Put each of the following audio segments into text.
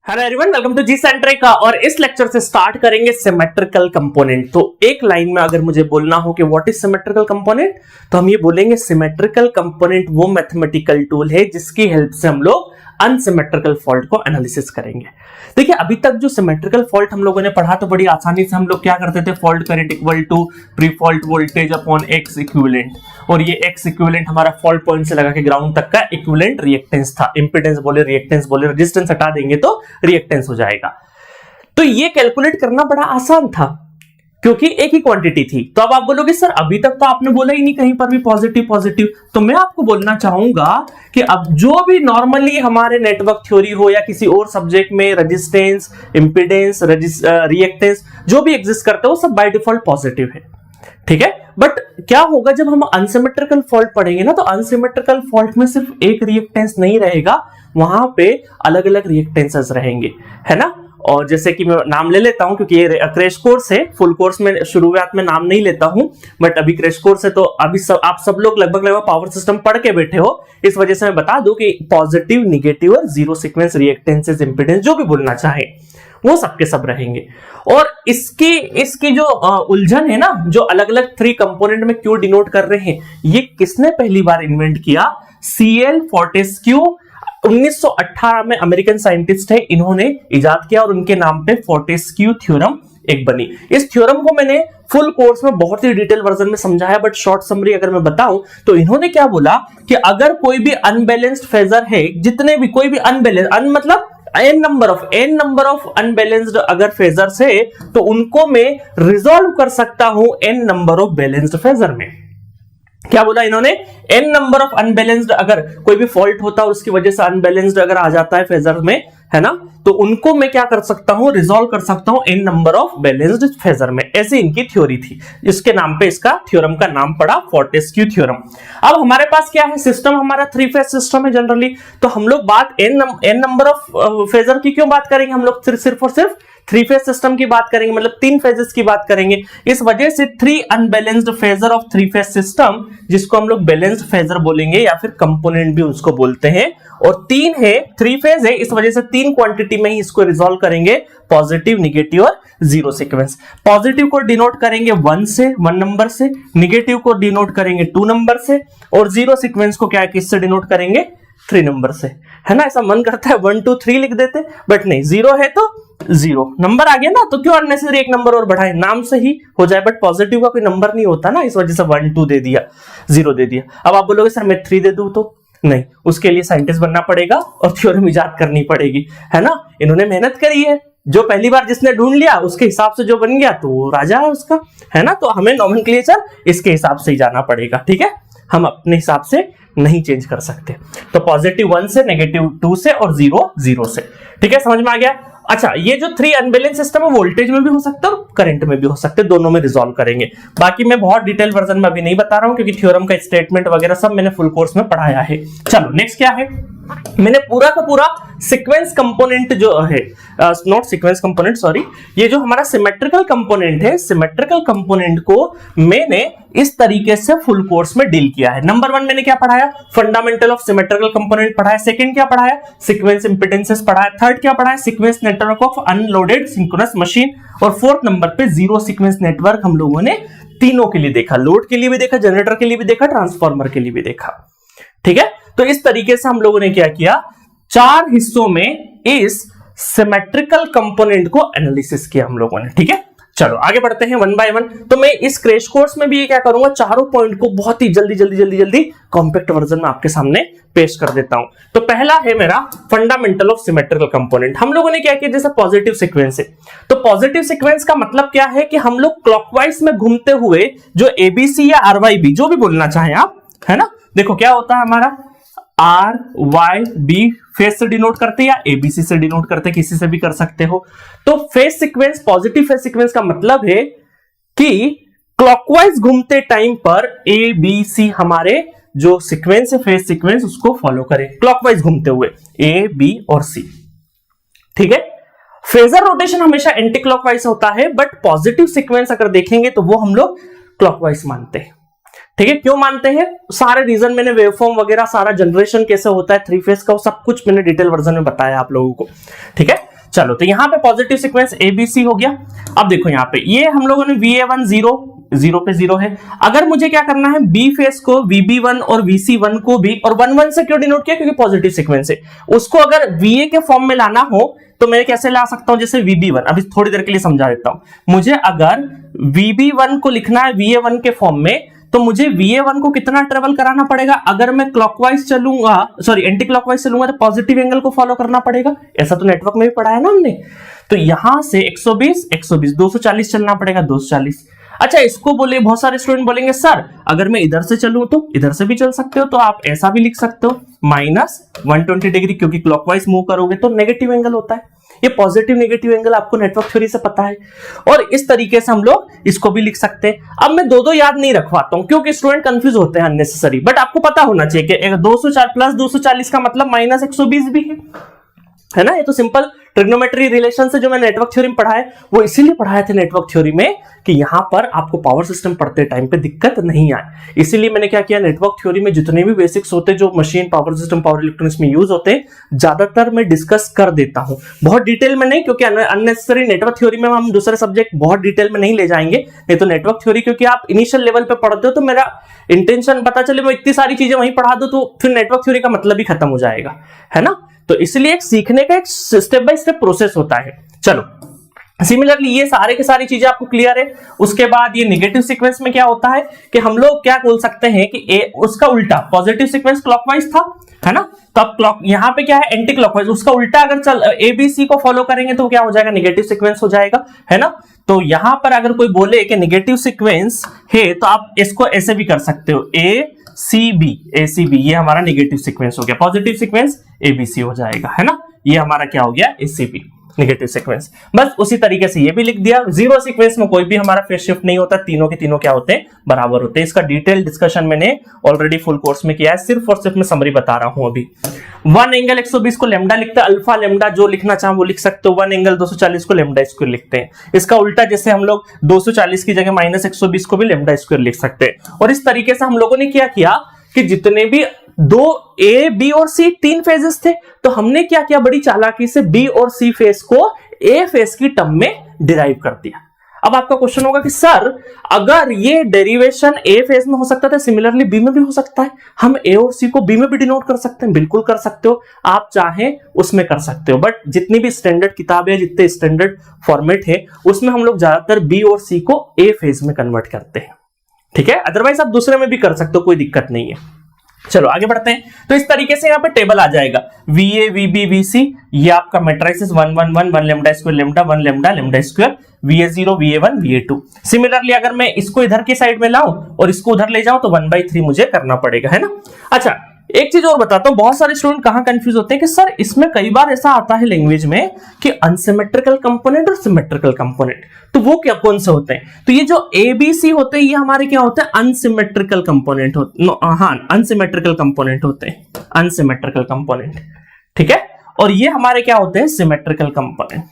Hello everyone, welcome to G centric. और इस lecture से स्टार्ट करेंगे सिमेट्रिकल कंपोनेंट। तो एक लाइन में अगर मुझे बोलना हो कि व्हाट इज सिमेट्रिकल कंपोनेंट, तो हम ये बोलेंगे सिमेट्रिकल कंपोनेंट वो मैथमेटिकल टूल है जिसकी हेल्प से हम लोग अनसिमेट्रिकल फॉल्ट को एनालिसिस करेंगे। देखिए, अभी तक जो सिमेट्रिकल फॉल्ट हम लोगों ने पढ़ा तो बड़ी आसानी से हम लोग क्या करते थे, fault current equal to pre fault voltage upon X equivalent, और ये एक्स इक्विवेलेंट हमारा फॉल्ट पॉइंट से लगा के ग्राउंड तक का इक्विवेलेंट रिएक्टेंस था। इंपेडेंस बोले, रिएक्टेंस बोले, रेजिस्टेंस हटा देंगे तो रिएक्टेंस हो जाएगा। तो ये कैलकुलेट करना बड़ा आसान था क्योंकि एक ही क्वांटिटी थी। तो अब आप बोलोगे सर अभी तक तो आपने बोला ही नहीं कहीं पर भी पॉजिटिव पॉजिटिव। तो मैं आपको बोलना चाहूंगा कि अब जो भी नॉर्मली हमारे नेटवर्क थ्योरी हो या किसी और सब्जेक्ट में रेजिस्टेंस, इंपेडेंस, रिएक्टेंस जो भी एग्जिस्ट करता है वो सब बाय डिफॉल्ट पॉजिटिव है, ठीक है। बट क्या होगा जब हम अनसिमेट्रिकल फॉल्ट पढ़ेंगे ना, तो अनसिमेट्रिकल फॉल्ट में सिर्फ एक रिएक्टेंस नहीं रहेगा, वहां पे अलग अलग रिएक्टेंसेस रहेंगे, है ना। और जैसे कि मैं नाम ले लेता हूं क्योंकि ये क्रैश कोर्स है, फुल कोर्स में शुरुआत में नाम नहीं लेता हूं, बट अभी क्रैश कोर्स है तो अभी आप सब लोग लगभग पावर सिस्टम पढ़ के बैठे हो, इस वजह से मैं बता दूं कि पॉजिटिव, निगेटिव और जीरो सीक्वेंस रिएक्टेंसेस, इंपेडेंस जो भी बोलना चाहे वो सबके सब रहेंगे। और इसकी जो उलझन है ना, जो अलग अलग थ्री कंपोनेंट में क्यों डिनोट कर रहे हैं, ये किसने पहली बार इन्वेंट किया? सीएल फोर्टेस्क्यू 1918 में अमेरिकन साइंटिस्ट है, इन्होंने इजाद किया और उनके नाम पे फोर्टेस्क्यू थ्योरम एक बनी। इस थ्योरम को मैंने फुल कोर्स में बहुत ही डिटेल वर्जन में समझाया, बट शॉर्ट समरी अगर मैं बताऊं तो इन्होंने क्या बोला कि अगर कोई भी अनबैलेंस्ड फेजर है, जितने भी कोई भी अनबैलेंस्ड मतलब n नंबर ऑफ अनबैलेंस्ड अगर फेजर्स है तो उनको मैं रिजॉल्व कर सकता हूं n number of balanced phasor में। क्या बोला इन्होंने? n नंबर ऑफ अनबैलेंस्ड, अगर कोई भी फॉल्ट होता है उसकी वजह से अनबैलेंस्ड अगर आ जाता है फेजर में, है ना, तो उनको मैं क्या कर सकता हूं, रिजॉल्व कर सकता हूं n number of balanced phasor में। ऐसी इनकी थ्योरी थी, इसके नाम पे इसका थ्योरम का नाम पड़ा फोर्टेस्क्यू थ्योरम। अब हमारे पास क्या है, सिस्टम हमारा थ्री फेज सिस्टम है जनरली, तो हम लोग बात n नंबर ऑफ फेजर की क्यों बात करेंगे, हम लोग सिर्फ और सिर्फ थ्री फेज सिस्टम की बात करेंगे, मतलब तीन फेजेस की बात करेंगे। इस वजह से three unbalanced phasor of three phase system, जिसको हम लोग बैलेंस्ड फेजर बोलेंगे या फिर कंपोनेंट भी उसको बोलते हैं, और तीन है, थ्री फेज है, इस वजह से तीन क्वांटिटी में ही इसको रिजॉल्व करेंगे, पॉजिटिव, निगेटिव और जीरो सीक्वेंस। पॉजिटिव को डिनोट करेंगे 1 से, 1 नंबर से, निगेटिव को डिनोट करेंगे 2 नंबर से, और जीरो सीक्वेंस को क्या किससे डिनोट करेंगे? 3 नंबर से, है ना। ऐसा मन करता है 1 2 3 लिख देते, बट नहीं, जीरो है तो जीरो नंबर आ गया ना, तो क्यों अननेसेसरी एक नंबर और बढ़ाए, नाम से ही हो जाए। बट पॉजिटिव का कोई नंबर नहीं होता ना, इस वजह से 1 2 दे दिया, 0 दे दिया। अब आप बोलोगे सर मैं 3 दे दूं, तो नहीं, उसके लिए साइंटिस्ट बनना पड़ेगा और थ्योरम इजाद करनी पड़ेगी, है ना। इन्होंने मेहनत करी है, जो पहली बार जिसने ढूंढ लिया उसके हिसाब से जो बन गया तो वो राजा है उसका, है ना। तो हमें नोमेनक्लेचर इसके हिसाब से ही जाना पड़ेगा, ठीक है, हम अपने हिसाब से नहीं चेंज कर सकते। तो पॉजिटिव 1 से, नेगेटिव 2 से और जीरो 0 से, ठीक है, समझ में आ गया। अच्छा, ये जो थ्री अनबैलेंस सिस्टम है वोल्टेज में भी हो सकता है और करंट में भी हो सकते हैं, दोनों में रिजॉल्व करेंगे। बाकी मैं बहुत डिटेल वर्जन में अभी नहीं बता रहा हूं क्योंकि थ्योरम का स्टेटमेंट वगैरह सब मैंने फुल कोर्स में पढ़ाया है। चलो नेक्स्ट क्या है, मैंने पूरा का पूरा सीक्वेंस कंपोनेंट जो है, नॉट सीक्वेंस कंपोनेंट, सॉरी, ये जो हमारा सिमेट्रिकल कंपोनेंट है, सिमेट्रिकल कंपोनेंट को मैंने इस तरीके से फुल कोर्स में डील किया है। नंबर 1 मैंने क्या पढ़ाया, फंडामेंटल ऑफ सिमेट्रिकल कंपोनेंट पढ़ाया। सेकंड क्या पढ़ाया, सीक्वेंस इंपेडेंसेस पढ़ाया। थर्ड क्या पढ़ाया, sequence network of unloaded synchronous machine. और फोर्थ नंबर पे जीरो सीक्वेंस नेटवर्क हम लोगों ने तीनों के लिए देखा, लोड के लिए भी देखा, जनरेटर के लिए भी देखा, ट्रांसफार्मर के लिए भी देखा, ठीक है। तो इस तरीके से हम लोगों ने क्या किया, 4 हिस्सों में इस सिमेट्रिकल कंपोनेंट को एनालिसिस किया हम लोगों ने, ठीक है। चलो आगे बढ़ते हैं 1 बाय 1। तो मैं इस क्रैश कोर्स में भी ये क्या करूंगा, चारों पॉइंट को बहुत ही जल्दी कॉम्पैक्ट वर्जन में आपके सामने पेश कर देता हूं। तो पहला है मेरा फंडामेंटल ऑफ सिमेट्रिकल कंपोनेंट। हम लोगों ने क्या किया, जैसे पॉजिटिव सीक्वेंस है, तो पॉजिटिव सीक्वेंस का मतलब क्या है कि हम लोग क्लॉकवाइज में घूमते हुए जो एबीसी या आरवाईबी जो भी बोलना चाहें आप, है ना, देखो क्या होता है हमारा आर वाई बी फेज से डिनोट करते हैं या एबीसी से डिनोट करते हैं, किसी से भी कर सकते हो। तो phase sequence, positive phase sequence का मतलब है कि क्लॉकवाइज घूमते टाइम पर ए बी सी हमारे जो सीक्वेंस है, फेज सीक्वेंस, उसको फॉलो करें क्लॉकवाइज घूमते हुए, ए बी और सी, ठीक है। फेजर रोटेशन हमेशा एंटी क्लॉकवाइज होता है, बट पॉजिटिव सीक्वेंस अगर देखेंगे तो वो हम लोग क्लॉकवाइज मानते हैं, ठीक है। क्यों मानते हैं, सारे रीजन मैंने, वेवफॉर्म वगैरह, सारा जनरेशन कैसे होता है थ्री फेज का, वो सब कुछ मैंने डिटेल वर्जन में बताया आप लोगों को, ठीक है। चलो तो यहाँ पे पॉजिटिव सीक्वेंस ABC हो गया। अब देखो यहाँ पे ये हम लोगों ने VA1 0 पे 0 है। अगर मुझे क्या करना है, B फेस को VB1 और VC1 को भी, और 1 1 से क्यों डिनोट किया, क्योंकि पॉजिटिव सीक्वेंस है, उसको अगर VA के फॉर्म में लाना हो तो मैं कैसे ला सकता हूं, जैसे VB1, अभी थोड़ी देर के लिए समझा देता हूं। मुझे अगर VB1 को लिखना है VA1 के फॉर्म में, तो मुझे VA1 को कितना ट्रेवल कराना पड़ेगा, अगर मैं क्लॉकवाइज चलूंगा, सॉरी एंटी क्लॉकवाइज चलूंगा, तो पॉजिटिव एंगल को फॉलो करना पड़ेगा। ऐसा तो नेटवर्क में भी पढ़ा है ना हमने। तो यहां से 120 120 240 चलना पड़ेगा, 240। अच्छा, इसको बोले, बहुत सारे स्टूडेंट बोलेंगे सर अगर मैं इधर से चलूं तो इधर से भी चल सकते हो, तो आप ऐसा भी लिख सकते हो -120 डिग्री, क्योंकि क्लॉकवाइज मूव करोगे तो नेगेटिव एंगल होता है। ये पॉजिटिव नेगेटिव एंगल आपको नेटवर्क थ्योरी से पता है, और इस तरीके से हम लोग इसको भी लिख सकते हैं। अब मैं दो याद नहीं रखवाता हूं क्योंकि स्टूडेंट कंफ्यूज होते हैं अननेसेसरी, बट आपको पता होना चाहिए कि 204 प्लस 240 का मतलब -120 भी है ना। ये तो सिंपल ट्रिग्नोमेट्री रिलेशन से जो मैं नेटवर्क थ्योरी में पढ़ा है, वो इसीलिए पढ़ाए थे नेटवर्क थ्योरी में कि यहां पर आपको पावर सिस्टम पढ़ते टाइम पे दिक्कत नहीं आए। इसीलिए मैंने क्या किया, नेटवर्क थ्योरी में जितने भी बेसिक्स होते हैं जो machine, power system, power electronics में यूज होते हैं, ज्यादातर मैं डिस्कस कर देता हूं, बहुत डिटेल में नहीं, क्योंकि अननेसेसरी नेटवर्क थ्योरी में हम दूसरे सब्जेक्ट बहुत डिटेल में नहीं ले जाएंगे। नहीं तो नेटवर्क थ्योरी क्योंकि आप इनिशियल लेवल पे पढ़ते हो, तो मेरा इंटेंशन पता चले मैं इतनी सारी चीजें वहीं पढ़ा दूं तो फिर नेटवर्क थ्योरी का मतलब ही खत्म हो जाएगा, है ना। तो इसलिए एक सीखने का एक स्टेप बाय स्टेप प्रोसेस होता है। चलो, सिमिलरली ये सारे के सारी चीजें आपको क्लियर है। उसके बाद ये नेगेटिव सीक्वेंस में क्या होता है कि हम लोग क्या बोल सकते हैं कि उसका उल्टा, पॉजिटिव सीक्वेंस क्लॉकवाइज था, है ना, तो अब क्लॉक यहाँ पे क्या है, एंटी क्लॉकवाइज, उसका उल्टा अगर चल ABC को फॉलो करेंगे तो क्या हो जाएगा, नेगेटिव सीक्वेंस हो जाएगा, है ना। तो यहां पर अगर कोई बोले कि नेगेटिव सीक्वेंस है तो आप इसको ऐसे भी कर सकते हो, ACB, ये हमारा नेगेटिव सीक्वेंस हो गया, पॉजिटिव सीक्वेंस ABC हो जाएगा, है ना। ये हमारा क्या हो गया, ACB नेगेटिव सीक्वेंस। बस उसी तरीके से ये भी लिख दिया। जीरो सीक्वेंस में कोई भी हमारा फेज शिफ्ट नहीं होता, तीनों के तीनों क्या होते हैं, बराबर होते हैं। इसका डिटेल डिस्कशन मैंने ऑलरेडी फुल कोर्स में किया है, सिर्फ और सिर्फ मैं समरी बता रहा हूं अभी। 1 एंगल 120 को लैम्डा लिखते हैं, अल्फा लैम्डा जो लिखना चाहो वो लिख सकते हो। 1 एंगल 240 को लैम्डा स्क्वायर लिखते हैं। इसका उल्टा जैसे हम लोग 240 की जगह -120 को भी लैम्डा स्क्वायर लिख सकते हैं। और इस तरीके से हम लोगों ने क्या किया कि जितने भी दो A, B और C 3 फेजेस थे, तो हमने क्या किया, बड़ी चालाकी से B और C फेज को A फेज की टर्म में डिराइव कर दिया। अब आपका क्वेश्चन होगा कि सर अगर ये डेरिवेशन A फेज में हो सकता था, सिमिलरली B में भी हो सकता है, हम A और C को B में भी डिनोट कर सकते हैं। बिल्कुल कर सकते हो, आप चाहें उसमें कर सकते हो, बट जितनी भी स्टैंडर्ड किताबें, जितने स्टैंडर्ड फॉर्मेट है, उसमें हम लोग ज्यादातर B और C को A फेज में कन्वर्ट करते हैं, ठीक है। अदरवाइज आप दूसरे में भी कर सकते हो, कोई दिक्कत नहीं है। चलो आगे बढ़ते हैं। तो इस तरीके से यहाँ पे टेबल आ जाएगा, VA, VB, VC, ये आपका matrices 1 1 1 1 lambda square lambda 1 lambda lambda square, VA0, VA1, VA2। Similarly अगर मैं इसको इधर की साइड में लाऊं और इसको उधर ले जाऊं तो 1/3 मुझे करना पड़ेगा, है ना। अच्छा, एक चीज और बताता हूं, बहुत सारे स्टूडेंट कहां कंफ्यूज होते हैं कि सर इसमें कई बार ऐसा आता है लैंग्वेज में कि अनसिमेट्रिकल कंपोनेंट और सिमेट्रिकल कंपोनेंट, तो वो क्या कौन से होते हैं। तो ये जो ABC होते हैं ये हमारे क्या होते हैं, अनसिमेट्रिकल कंपोनेंट होते, हाँ अनसिमेट्रिकल कंपोनेंट होते हैं, अनसिमेट्रिकल कंपोनेंट, ठीक है। और ये हमारे क्या होते हैं, सिमेट्रिकल कंपोनेंट,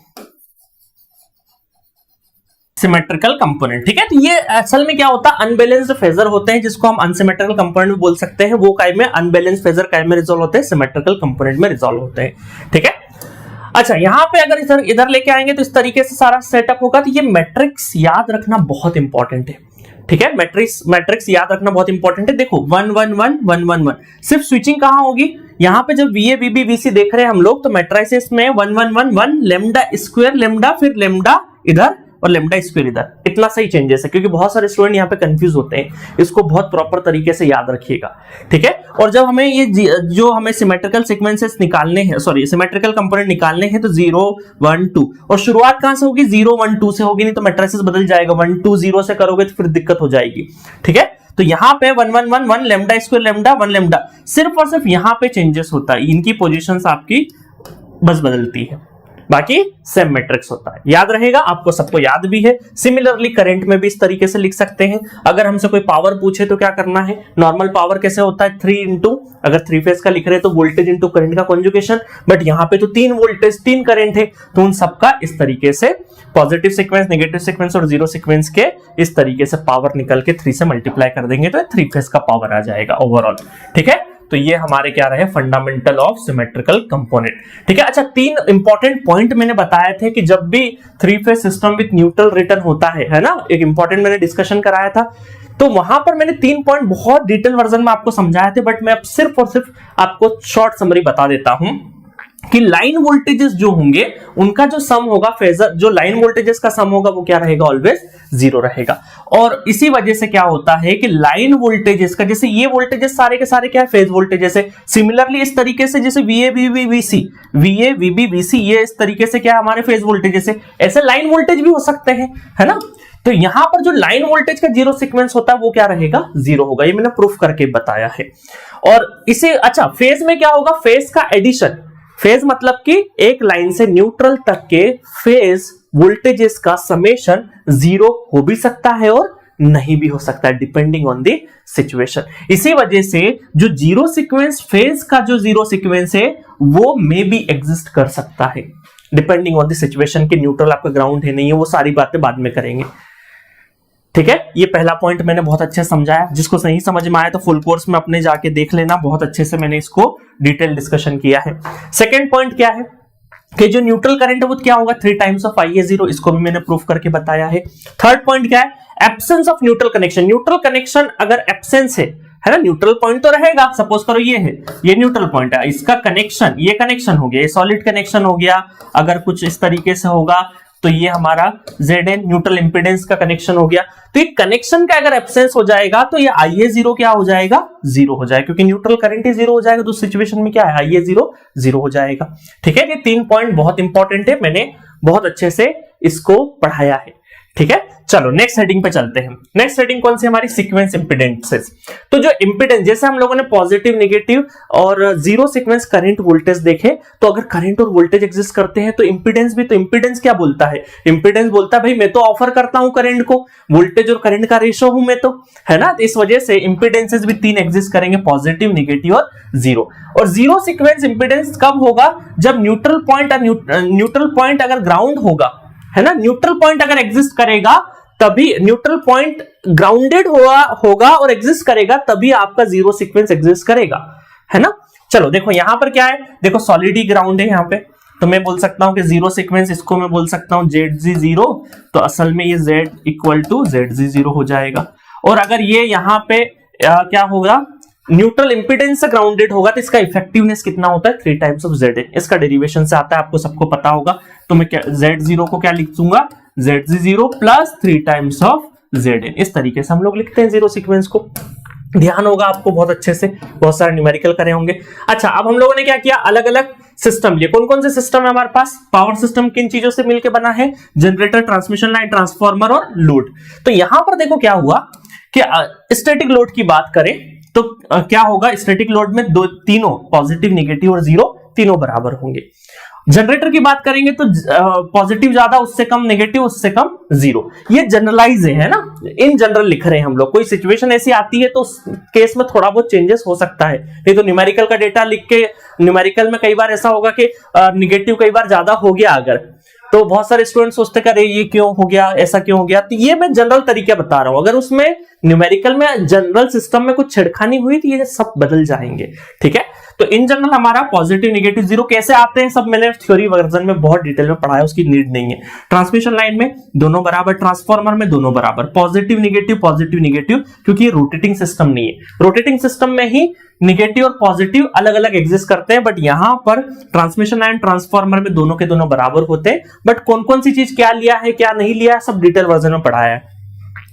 सिमेट्रिकल कंपोनेंट, ठीक है। तो ये असल में क्या होता है, अनबैलेंस्ड फेजर होते हैं, जिसको हम अनसिमेट्रिकल कंपोनेंट भी बोल सकते हैं। वो काय में अनबैलेंस्ड फेजर काय में रिजॉल्व होते हैं, सिमेट्रिकल कंपोनेंट में रिजॉल्व होते हैं, ठीक है। अच्छा, यहां पे अगर इधर लेके आएंगे तो इस तरीके से सारा सेटअप होगा। तो ये मैट्रिक्स याद रखना बहुत इंपॉर्टेंट है, ठीक है। मैट्रिक्स याद रखना बहुत इंपॉर्टेंट है। देखो 1 1 1 1 1 1, सिर्फ स्विचिंग कहां होगी, यहां पे जब VA, VB, VC देख रहे हैं हम लोग, तो मैट्रिसेस में 1 1 1 1 लैम्डा स्क्वायर लैम्डा, फिर लैम्डा इधर और लैम्डा स्क्वायर इधर, इतना सही चेंजेस है, क्योंकि बहुत सारे स्टूडेंट यहाँ पे कंफ्यूज होते हैं। इसको बहुत प्रॉपर तरीके से याद रखिएगा, ठीक है। और जब हमें ये जो हमें सिमेट्रिकल सीक्वेंसेस निकालने हैं, सॉरी सिमेट्रिकल कंपोनेंट निकालने हैं, तो 0 1 2, और शुरुआत कहां से होगी, 0 1 2 से होगी, नहीं तो मैट्रिसेस बदल जाएगा। 1 2 0 से करोगे तो फिर दिक्कत हो जाएगी, ठीक है। तो यहां पे 1 1 1 1 लैम्डा स्क्वायर लैम्डा 1 लैम्डा, सिर्फ और सिर्फ यहां पे चेंजेस होता है, इनकी पोजीशंस आपकी बस बदलती है, बाकी सेम मैट्रिक्स होता है। याद रहेगा, आपको सबको याद भी है। सिमिलरली करंट में भी इस तरीके से लिख सकते हैं। अगर हमसे कोई पावर पूछे तो क्या करना है, नॉर्मल पावर कैसे होता है, 3 इंटू, अगर 3 फेज का लिख रहे हैं तो वोल्टेज इंटू करंट का कॉन्जुगेशन, बट यहाँ पे तो 3 वोल्टेज 3 करंट है, तो उन सबका इस तरीके से पॉजिटिव सीक्वेंस, नेगेटिव सीक्वेंस और जीरो सीक्वेंस के इस तरीके से पावर निकल के 3 से मल्टीप्लाई कर देंगे तो 3 फेज का पावर आ जाएगा ओवरऑल, ठीक है। तो ये हमारे क्या रहे, फंडामेंटल ऑफ सिमेट्रिकल कंपोनेंट। ठीक है, अच्छा 3 इंपॉर्टेंट पॉइंट मैंने बताए थे कि जब भी 3 phase system with neutral return होता है ना, एक इंपॉर्टेंट मैंने डिस्कशन कराया था, तो वहां पर मैंने 3 पॉइंट बहुत डिटेल वर्जन में आपको समझाए थे, बट मैं अब सिर्फ और सिर्फ आपको शॉर्ट समरी बता देता हूं कि लाइन वोल्टेजेस जो होंगे उनका जो सम होगा, फेजर जो लाइन वोल्टेजेस का सम होगा वो क्या रहेगा, ऑलवेज 0 रहेगा। और इसी वजह से क्या होता है कि लाइन वोल्टेजेस का, जैसे ये वोल्टेजेस सारे के सारे क्या है, फेज वोल्टेजेस है। सिमिलरली इस तरीके से जैसे VA VB VC, VA VB VC ये इस तरीके से क्या हमारे फेज वोल्टेजेस है, ऐसे लाइन वोल्टेज भी हो सकते हैं, है ना। तो यहां पर जो लाइन वोल्टेज का 0 सीक्वेंस होता है वो क्या रहेगा, 0 होगा। ये मैंने प्रूफ करके बताया है। और इसे अच्छा फेज में क्या होगा, फेज का एडिशन, फेज मतलब कि एक लाइन से न्यूट्रल तक के फेज वोल्टेजेस का समेशन 0 हो भी सकता है और नहीं भी हो सकता है, डिपेंडिंग ऑन द सिचुएशन। इसी वजह से जो 0 सीक्वेंस, फेज का जो 0 सीक्वेंस है वो मे भी एग्जिस्ट कर सकता है, डिपेंडिंग ऑन द सिचुएशन कि न्यूट्रल आपका ग्राउंड है नहीं है, वो सारी बातें बाद में करेंगे। ठीक है, ये पहला पॉइंट मैंने बहुत अच्छे से समझाया। जिसको सही समझ में आया तो फुल कोर्स में अपने जाके देख लेना, बहुत अच्छे से मैंने इसको डिटेल डिस्कशन किया है। सेकंड पॉइंट क्या है कि जो न्यूट्रल करंट है वो क्या होगा, 3 टाइम्स ऑफ IA0, इसको भी मैंने प्रूफ करके बताया है। थर्ड पॉइंट क्या है, absence of neutral connection. Neutral connection अगर एब्सेंस है ना, न्यूट्रल पॉइंट तो रहेगा, सपोज करो ये है, ये न्यूट्रल पॉइंट है, इसका कनेक्शन, ये कनेक्शन हो गया, ये सॉलिड कनेक्शन हो गया, अगर कुछ इस तरीके से होगा तो ये हमारा Zn न्यूट्रल इंपीडेंस का कनेक्शन हो गया। तो ये कनेक्शन का अगर एब्सेंस हो जाएगा तो ये IA0 क्या हो जाएगा, 0 हो जाएगा, क्योंकि न्यूट्रल करंट ही 0 हो जाएगा। तो सिचुएशन में क्या है, IA0 0 हो जाएगा। ठीक है, ये 3 पॉइंट बहुत इंपॉर्टेंट है, मैंने बहुत अच्छे से इसको पढ़ाया है। ठीक है, चलो नेक्स्ट हेडिंग पे चलते हैं। नेक्स्ट हेडिंग कौन सी हमारी, सीक्वेंस इंपीडेंसेस। तो जो इंपीडेंस, जैसे हम लोगों ने पॉजिटिव, नेगेटिव और 0 सीक्वेंस करंट वोल्टेज देखे, तो अगर करंट और वोल्टेज एग्जिस्ट करते हैं तो इंपीडेंस भी, तो इंपीडेंस क्या बोलता है, इंपीडेंस बोलता है भाई मैं तो ऑफर करता हूं करंट को, वोल्टेज और करंट का रेशो हूं मैं तो, है ना। इस वजह से इंपीडेंसेस भी 3 एग्जिस्ट करेंगे, पॉजिटिव, नेगेटिव और 0। और 0 सीक्वेंस इंपीडेंस कब होगा, जब न्यूट्रल पॉइंट अगर ग्राउंड होगा, है ना, न्यूट्रल पॉइंट अगर एग्जिस्ट करेगा तभी, न्यूट्रल पॉइंट ग्राउंडेड होगा और एग्जिस्ट करेगा तभी आपका 0 सीक्वेंस एग्जिस्ट करेगा, है ना। चलो देखो यहां पर क्या है, देखो सॉलिड ही ग्राउंड है यहां पे, तो मैं बोल सकता हूं कि 0 सीक्वेंस, इसको मैं बोल सकता हूं ZG0, तो असल में ये Z इक्वल टू ZG0 हो जाएगा। और अगर ये यहां पे क्या होगा, न्यूट्रल इंपीडेंस से ग्राउंडेड होगा, तो इसका इफेक्टिवनेस कितना होता है, 3 टाइम्स ऑफ Zn। इसका डेरिवेशन से आता है, आपको सबको पता होगा। तो मैं क्या Z0 को क्या लिख दूंगा, ZG0 plus 3 times of Zn। इस तरीके से हम लोग लिखते हैं 0 सीक्वेंस को। ध्यान होगा आपको बहुत अच्छे से, बहुत सारे न्यूमेरिकल करे होंगे। अच्छा, अब हम लोगों ने क्या किया, अलग अलग सिस्टम लिए। कौन कौन से सिस्टम है हमारे पास, पावर सिस्टम किन चीजों से मिलकर बना है, जनरेटर, ट्रांसमिशन लाइन, ट्रांसफार्मर और लोड। तो यहां पर देखो क्या हुआ कि स्टैटिक लोड की बात करें तो क्या होगा, स्टैटिक लोड में तीनों पॉजिटिव, नेगेटिव और 0 तीनों बराबर होंगे। जनरेटर की बात करेंगे तो पॉजिटिव ज्यादा, उससे कम नेगेटिव, उससे कम 0। ये जनरलाइज है ना, इन जनरल लिख रहे हैं हम लोग। कोई सिचुएशन ऐसी आती है तो उस केस में थोड़ा बहुत चेंजेस हो सकता है, नहीं तो न्यूमेरिकल का डेटा लिख के, न्यूमेरिकल में कई बार ऐसा होगा कि नेगेटिव कई बार ज्यादा हो गया अगर, तो बहुत सारे स्टूडेंट सोचते करे ये क्यों हो गया, ऐसा क्यों हो गया। तो ये मैं जनरल तरीके बता रहा हूं, अगर उसमें न्यूमेरिकल में जनरल सिस्टम में कुछ छिड़खानी हुई तो ये सब बदल जाएंगे। ठीक है, तो इन जनरल हमारा पॉजिटिव, नेगेटिव, 0 कैसे आते हैं सब मैंने थ्योरी वर्जन में बहुत डिटेल में पढ़ाया, उसकी नीड नहीं है। ट्रांसमिशन लाइन में दोनों बराबर, ट्रांसफार्मर में दोनों बराबर, पॉजिटिव नेगेटिव, क्योंकि ये रोटेटिंग सिस्टम नहीं है। रोटेटिंग सिस्टम में ही नेगेटिव और पॉजिटिव अलग अलग एग्जिस्ट करते हैं, बट यहां पर ट्रांसमिशन लाइन, ट्रांसफार्मर में दोनों के दोनों बराबर होते हैं। बट कौन कौन सी चीज क्या लिया है, क्या नहीं लिया है, सब डिटेल वर्जन में पढ़ाया है।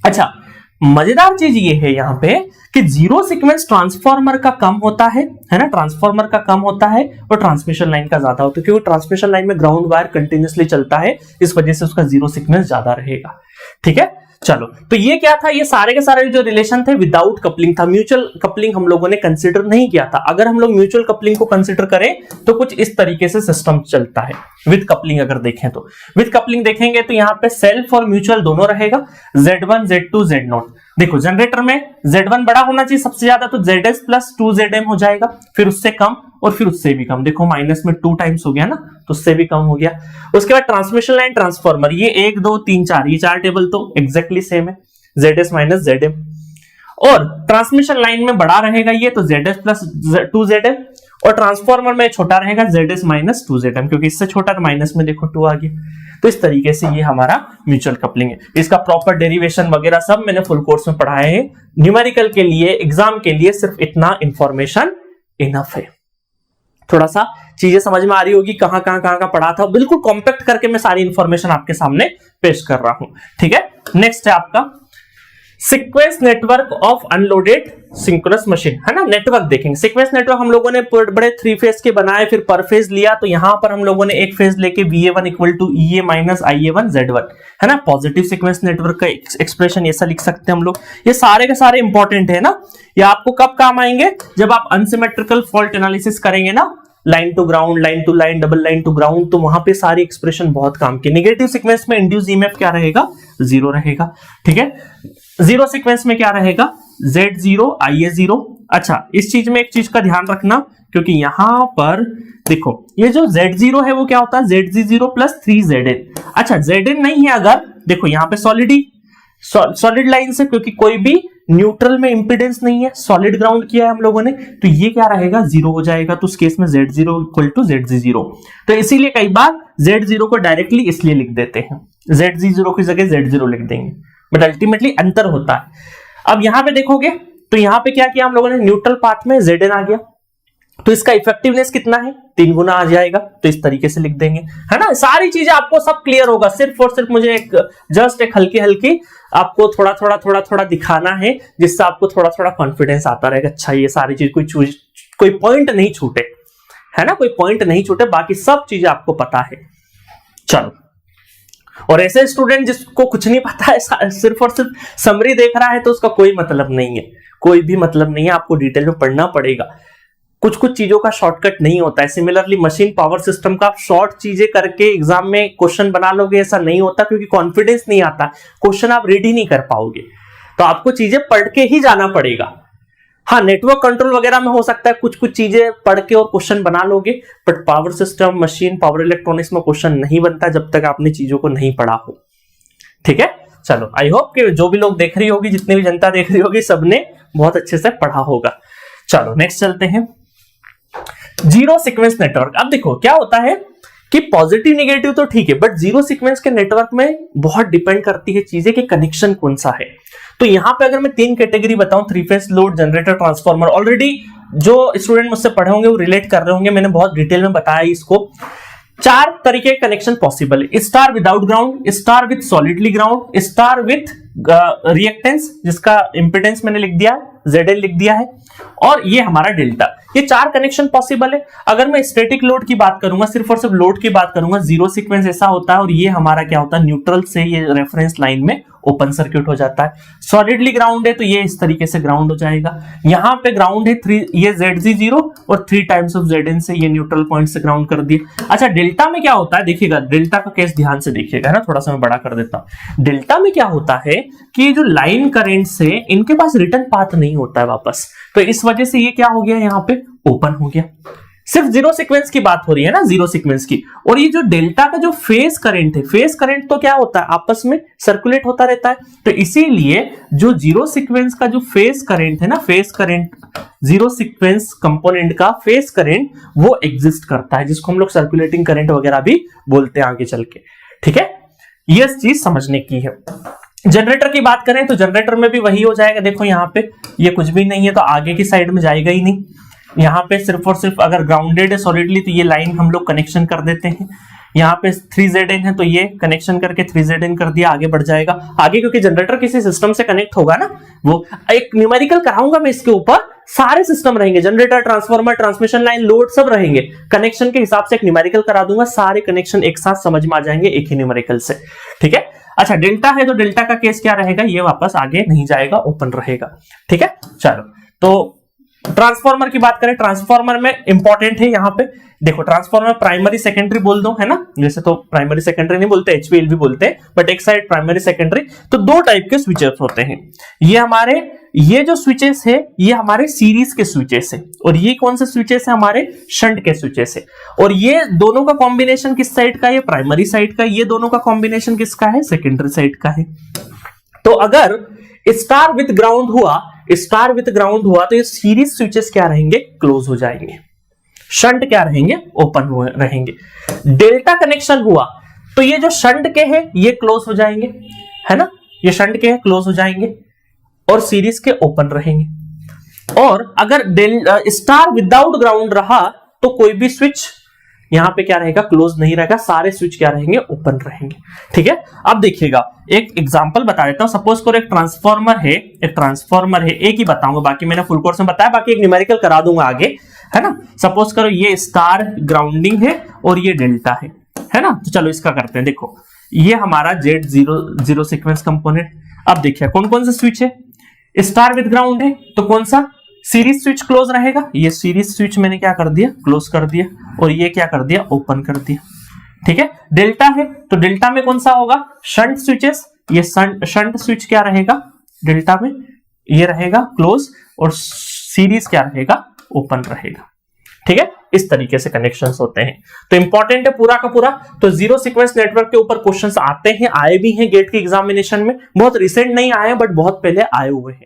अच्छा, मजेदार चीज ये है यहां पे कि 0 सीक्वेंस ट्रांसफार्मर का कम होता है ना, ट्रांसफार्मर का कम होता है और ट्रांसमिशन लाइन का ज्यादा होता है, क्योंकि ट्रांसमिशन लाइन में ग्राउंड वायर कंटिन्यूअसली चलता है, इस वजह से उसका 0 सीक्वेंस ज्यादा रहेगा। ठीक है, चलो तो ये क्या था, ये सारे के सारे जो रिलेशन थे विदाउट कपलिंग था। म्यूचुअल कपलिंग हम लोगों ने कंसीडर नहीं किया था। अगर हम लोग म्यूचुअल कपलिंग को कंसीडर करें तो कुछ इस तरीके से सिस्टम चलता है। विद कपलिंग अगर देखें तो, विद कपलिंग देखेंगे तो यहाँ पे सेल्फ और म्यूचुअल दोनों रहेगा, Z1, Z2, Z0। देखो जनरेटर में Z1 बड़ा होना चाहिए सबसे ज्यादा, तो ZS प्लस 2ZM हो जाएगा, फिर उससे कम और फिर उससे भी कम। देखो माइनस में 2 टाइम्स हो गया ना, तो उससे भी कम हो गया। उसके बाद ट्रांसमिशन लाइन, ट्रांसफार्मर, ये 1 2 3 4, ये 4 टेबल तो एग्जैक्टली सेम है, ZS माइनस ZM। और ट्रांसमिशन लाइन में बड़ा रहेगा ये तो ZS प्लस 2ZL, और ट्रांसफॉर्मर में छोटा रहेगा ZS माइनस 2ZM, क्योंकि इससे छोटा माइनस में देखो 2 आ गया। तो इस तरीके से ये हमारा म्यूचुअल कपलिंग है। इसका प्रॉपर डेरिवेशन वगैरह सब मैंने फुल कोर्स में पढ़ाए हैं। न्यूमेरिकल के लिए, एग्जाम के लिए सिर्फ इतना इंफॉर्मेशन इनफ है। थोड़ा सा चीजें समझ में आ रही होगी, कहां का पढ़ा था, बिल्कुल कॉम्पैक्ट करके मैं सारी इंफॉर्मेशन आपके सामने पेश कर रहा हूं। ठीक है, नेक्स्ट है आपका sequence network of unloaded synchronous machine, है ना। नेटवर्क देखेंगे, सीक्वेंस नेटवर्क हम लोगों ने बड़े 3 फेज के बनाए, फिर पर फेज लिया, तो यहां पर हम लोगों ने एक फेज लेके VA1 equal to EA minus IA1 Z1, है ना। पॉजिटिव सीक्वेंस नेटवर्क का एक्सप्रेशन ऐसा लिख सकते हैं हम लोग। ये सारे के सारे इंपॉर्टेंट है ना, ये आपको कब काम आएंगे, जब आप अनसिमेट्रिकल फॉल्ट एनालिसिस करेंगे ना, line to ground, line to line, double line to ground, तो वहां पे सारी एक्सप्रेशन बहुत काम की। नेगेटिव सीक्वेंस में इंड्यूस EMF क्या रहेगा, 0 रहेगा। ठीक है, जीरो सीक्वेंस में क्या रहेगा, Z0 IA0। अच्छा, इस चीज में एक चीज का ध्यान रखना, क्योंकि यहां पर देखो ये जो Z0 है वो क्या होता है, ZG0 प्लस 3ZN। अच्छा, ZN नहीं है अगर, देखो यहां पे सॉलिड लाइन से, क्योंकि कोई भी न्यूट्रल में इंपीडेंस नहीं है, सॉलिड ग्राउंड किया है हम लोगों ने, तो ये क्या रहेगा, 0 हो जाएगा। तो उस केस में Z0 इक्वल टू ZG0। तो इसीलिए कई बार Z0 को डायरेक्टली इसलिए लिख देते हैं, ZG0 की जगह Z0 लिख देंगे, बट अल्टीमेटली अंतर होता है। अब यहां पे देखोगे तो यहां पे क्या किया हम लोगों ने, न्यूट्रल पाथ में ZN आ गया, तो इसका इफेक्टिवनेस कितना है, 3 गुना आ जाएगा। तो इस तरीके से लिख देंगे, है ना। सारी चीजें आपको सब क्लियर होगा, सिर्फ और सिर्फ मुझे जस्ट एक हल्की आपको थोड़ा दिखाना है, जिससे आपको थोड़ा कॉन्फिडेंस आता रहेगा। अच्छा, ये सारी चीज कोई पॉइंट नहीं छूटे, है ना, कोई पॉइंट नहीं छूटे, बाकी सब चीजें आपको पता है। चलो, और ऐसे स्टूडेंट जिसको कुछ नहीं पता है, सिर्फ और सिर्फ समरी देख रहा है, तो उसका कोई मतलब नहीं है, कोई भी मतलब नहीं है। आपको डिटेल में पढ़ना पड़ेगा, कुछ चीजों का शॉर्टकट नहीं होता है। सिमिलरली मशीन पावर सिस्टम का आप शॉर्ट चीजें करके एग्जाम में क्वेश्चन बना लोगे, ऐसा नहीं होता, क्योंकि कॉन्फिडेंस नहीं आता, क्वेश्चन आप रीड ही नहीं कर पाओगे। तो आपको चीजें पढ़ के ही जाना पड़ेगा। हाँ, नेटवर्क कंट्रोल वगैरह में हो सकता है कुछ चीजें पढ़ के और क्वेश्चन बना लोगे, but power system, machine, power electronics में क्वेश्चन नहीं बनता जब तक आपने चीजों को नहीं पढ़ा हो। ठीक है, चलो, आई होप कि जो भी लोग देख रही होगी, जितनी भी जनता देख रही होगी, सबने बहुत अच्छे से पढ़ा होगा। चलो नेक्स्ट चलते हैं, जीरो सीक्वेंस नेटवर्क। अब देखो क्या होता है कि पॉजिटिव नेगेटिव तो ठीक है, बट जीरो सीक्वेंस के नेटवर्क में बहुत डिपेंड करती है चीजें कि कनेक्शन कौन सा है। तो यहां पे अगर मैं 3 कैटेगरी बताऊं, 3 phase load, generator, transformer, already जो स्टूडेंट मुझसे पढ़े होंगे वो रिलेट कर रहे होंगे, मैंने बहुत डिटेल में बताया इसको। 4 तरीके के कनेक्शन पॉसिबल है, star without ground, star with solidly ground, star with reactance जिसका इंपेडेंस मैंने लिख दिया है, ZL लिख दिया है, और ये हमारा डेल्टा। ये 4 कनेक्शन पॉसिबल है। अगर मैं स्टैटिक लोड की बात करूंगा, सिर्फ और सिर्फ लोड की बात करूंगा, जीरो सीक्वेंस ऐसा होता है, और ये हमारा क्या होता है, न्यूट्रल से ये रेफरेंस लाइन में ओपन सर्किट हो जाता है। सॉलिडली ग्राउंड है तो ये इस तरीके से ग्राउंड हो जाएगा। यहां पे ग्राउंड है 3, ये ZG0 और 3 टाइम्स ऑफ ZN से ये न्यूट्रल पॉइंट से ग्राउंड कर दिया। अच्छा, डेल्टा में क्या होता है, देखिएगा डेल्टा का केस ध्यान से देखिएगा, है ना, थोड़ा सा मैं बड़ा कर देता हूं। डेल्टा में क्या होता है कि जो लाइन करंट से इनके पास रिटर्न पाथ नहीं होता है वापस, तो इस वजह से ये क्या हो गया, यहां पे ओपन हो गया। सिर्फ जीरो सीक्वेंस की बात हो रही है ना, जीरो सीक्वेंस की। और ये जो डेल्टा का जो फेज करंट है, फेज करंट तो क्या होता है, आपस में सर्कुलेट होता रहता है, तो इसीलिए जो जीरो सीक्वेंस का जो फेज करंट है ना, phase current, zero sequence component का फेज करंट वो एग्जिस्ट करता है, जिसको हम लोग सर्कुलेटिंग करंट वगैरह भी बोलते हैं आगे चल के। ठीक है, ये चीज समझने की है। जनरेटर की बात करें तो जनरेटर में भी वही हो जाएगा। देखो यहाँ पे ये कुछ भी नहीं है तो आगे की साइड में जाएगा ही नहीं। यहाँ पे सिर्फ और सिर्फ अगर ग्राउंडेड है सॉलिडली तो ये लाइन हम लोग कनेक्शन कर देते हैं। यहाँ पे 3ZN है तो ये कनेक्शन करके 3ZN कर दिया, आगे बढ़ जाएगा। आगे क्योंकि जनरेटर किसी सिस्टम से कनेक्ट होगा ना, वो एक न्यूमेरिकल कराऊंगा मैं इसके ऊपर, सारे सिस्टम रहेंगे, generator, transformer, transmission line, load सब रहेंगे। कनेक्शन के हिसाब से एक न्यूमेरिकल करा दूंगा, सारे कनेक्शन एक साथ समझ में आ जाएंगे एक ही न्यूमेरिकल से। ठीक है, अच्छा डेल्टा है तो डेल्टा का केस क्या रहेगा, ये वापस आगे नहीं जाएगा, ओपन रहेगा। ठीक है, चलो तो ट्रांसफार्मर की बात करें, ट्रांसफार्मर में इंपॉर्टेंट है यहाँ पे देखो, ट्रांसफार्मर प्राइमरी सेकेंडरी बोल दो, है ना, जैसे तो प्राइमरी सेकेंडरी नहीं बोलते, HPLV बोलते हैं, बट एक साइड प्राइमरी सेकेंडरी। तो 2 टाइप के स्विचेस होते हैं। ये जो स्विचेस है ये हमारे सीरीज के स्विचेस है, और ये कौन से स्विचेस है, हमारे शंट के स्विचेस है। और ये दोनों का कॉम्बिनेशन किस साइड का है, प्राइमरी साइड का। ये दोनों का कॉम्बिनेशन किसका है, सेकेंडरी साइड का है। तो अगर स्टार विथ ग्राउंड हुआ स्टार विथ ग्राउंड हुआ तो ये सीरीज स्विचेस क्या रहेंगे, क्लोज हो जाएंगे, शंट क्या रहेंगे, ओपन रहेंगे। डेल्टा कनेक्शन हुआ तो ये जो शंट के हैं ये क्लोज हो जाएंगे, है ना, ये शंट के हैं क्लोज हो जाएंगे और सीरीज के ओपन रहेंगे। और अगर स्टार विदाउट ग्राउंड रहा तो कोई भी स्विच यहां पे क्या रहेगा, क्लोज नहीं रहेगा, सारे स्विच क्या रहेंगे, ओपन रहेंगे। ठीक है, अब देखिएगा एक एग्जांपल बता देता हूं। सपोज करो एक ट्रांसफार्मर है, एक ही बताऊंगा, बाकी मैंने फुल कोर्स में बताया, बाकी एक न्यूमेरिकल करा दूंगा आगे, है ना। सपोज करो ये स्टार ग्राउंडिंग है और ये डेल्टा है ना। तो चलो इसका करते हैं। देखो ये हमारा Z0 सीक्वेंस कंपोनेंट। अब देखिए कौन कौन सा स्विच है, स्टार विद ग्राउंड है तो कौन सा सीरीज स्विच क्लोज रहेगा, ये सीरीज स्विच मैंने क्या कर दिया, क्लोज कर दिया, और ये क्या कर दिया, ओपन कर दिया। ठीक है, डेल्टा है तो डेल्टा में कौन सा होगा, शंट स्विचेस, ये शंट स्विच क्या रहेगा डेल्टा में, ये रहेगा क्लोज, और सीरीज क्या रहेगा, ओपन रहेगा। ठीक है, इस तरीके से कनेक्शंस होते हैं। तो इंपॉर्टेंट है पूरा का पूरा। तो जीरो सीक्वेंस नेटवर्क के ऊपर क्वेश्चंस आते हैं, आए भी हैं गेट के एग्जामिनेशन में, बहुत रिसेंट नहीं आए बट बहुत पहले आए हुए हैं।